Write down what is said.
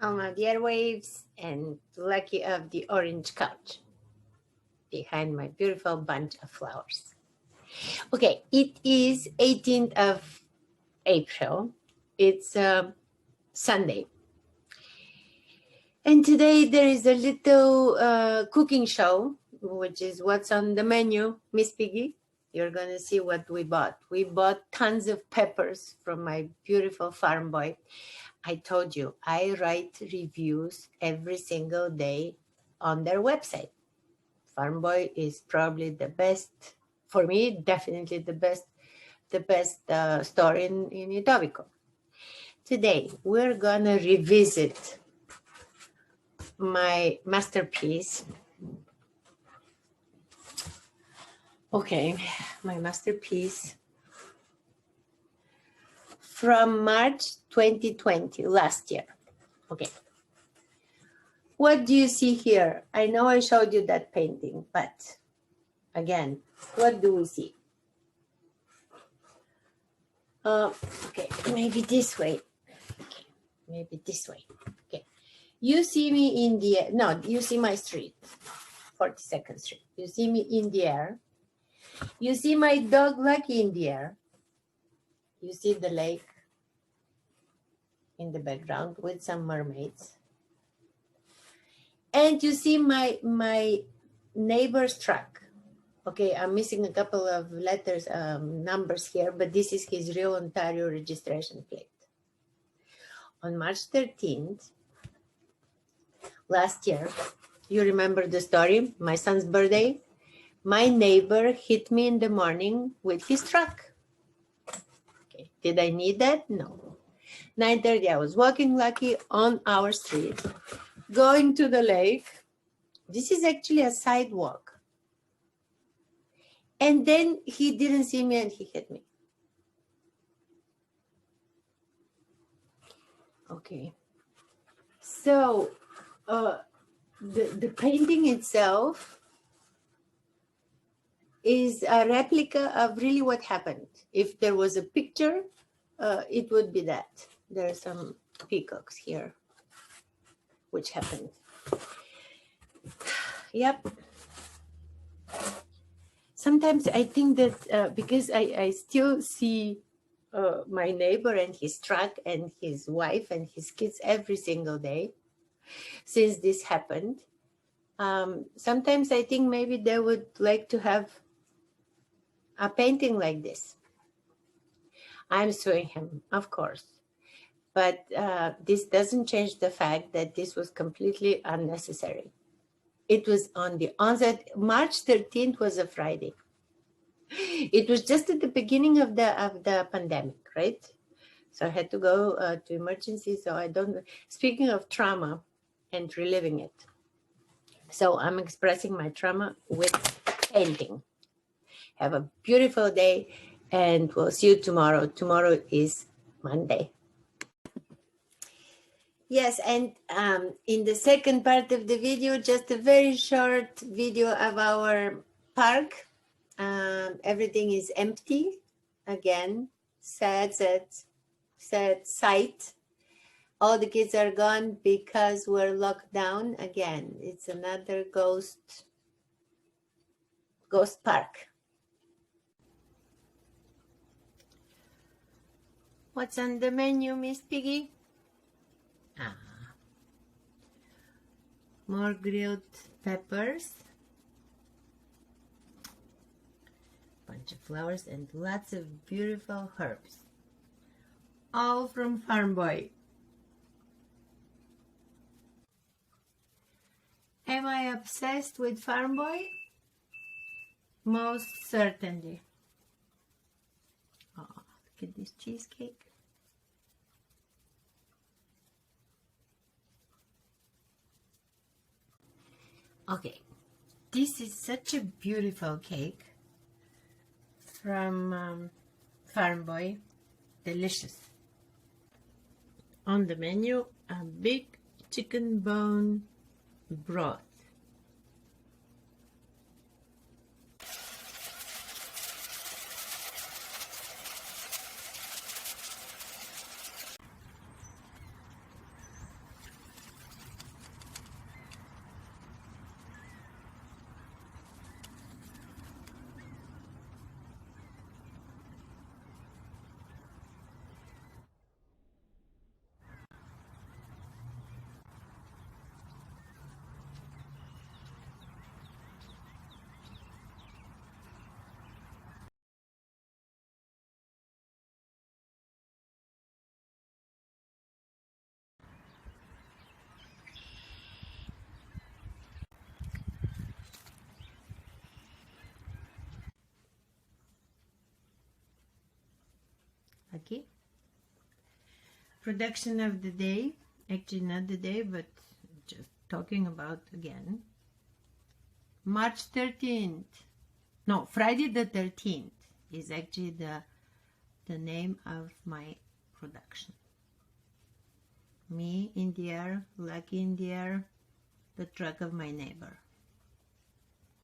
Alma, the Airwaves, and Lucky of the orange couch behind my beautiful bunch of flowers. Okay, it is 18th of April. It's Sunday. And today there is a little cooking show, which is what's on the menu, Miss Piggy. You're going to see what we bought. We bought tons of peppers from my beautiful farm boy. I told you, I write reviews every single day on their website. Farm Boy is probably the best, for me, definitely the best store in Etobicoke. Today, we're gonna revisit my masterpiece. Okay, my masterpiece from March 2020, last year. Okay. What do you see here? I know I showed you that painting, but again, what do we see? Okay, maybe this way. Okay, maybe this way. Okay, you see me in the air. No, you see my street, 42nd Street. You see me in the air. You see my dog Lucky in the air. You see the lake in the background with some mermaids. And you see my neighbor's truck. Okay, I'm missing a couple of letters, numbers here, but this is his real Ontario registration plate. On March 13th, last year, you remember the story, my son's birthday, my neighbor hit me in the morning with his truck. Okay, did I need that? No. 9:30, I was walking Lucky on our street, going to the lake. This is actually a sidewalk. And then he didn't see me and he hit me. Okay. So the painting itself is a replica of really what happened. If there was a picture, it would be that. There are some peacocks here, which happened. Yep. Sometimes I think that because I still see my neighbor and his truck and his wife and his kids every single day since this happened, sometimes I think maybe they would like to have a painting like this. I'm suing him, of course. But this doesn't change the fact that this was completely unnecessary. It was on the onset. March 13th was a Friday. It was just at the beginning of the pandemic, right? So I had to go to emergency. So I don't. Speaking of trauma and reliving it, so I'm expressing my trauma with painting. Have a beautiful day, and we'll see you tomorrow. Tomorrow is Monday. Yes, and in the second part of the video, just a very short video of our park. Everything is empty. Again, sad sight. All the kids are gone because we're locked down again. It's another ghost park. What's on the menu, Miss Piggy? More grilled peppers, bunch of flowers, and lots of beautiful herbs. All from Farm Boy. Am I obsessed with Farm Boy? Most certainly. Oh, look at this cheesecake. Okay, this is such a beautiful cake from Farm Boy. Delicious. On the menu, a big chicken bone broth. Okay. Production of the day, actually not the day, but just talking about again. March 13th. No, Friday the 13th is actually the name of my production. Me in the air, lucky in the air, the truck of my neighbor.